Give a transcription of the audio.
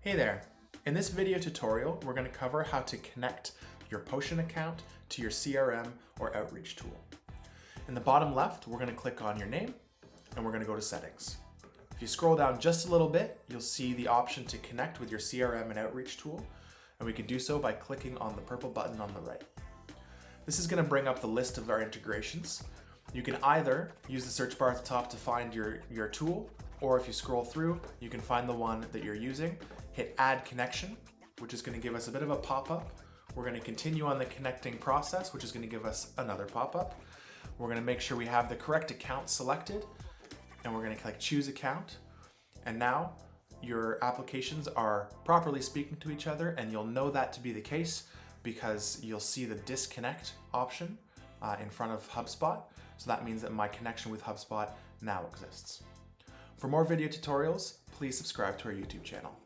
Hey there! In this video tutorial, we're going to cover how to connect your Potion account to your CRM or outreach tool. In the bottom left, we're going to click on your name and we're going to go to settings. If you scroll down just a little bit, you'll see the option to connect with your CRM and outreach tool, and we can do so by clicking on the purple button on the right. This is going to bring up the list of our integrations. You can either use the search bar at the top to find your tool, or if you scroll through, you can find the one that you're using, hit Add Connection, which is going to give us a bit of a pop-up. We're going to continue on the connecting process, which is going to give us another pop-up. We're going to make sure we have the correct account selected, and we're going to click Choose Account. And now your applications are properly speaking to each other, and you'll know that to be the case because you'll see the disconnect option in front of HubSpot. So that means that my connection with HubSpot now exists. For more video tutorials, please subscribe to our YouTube channel.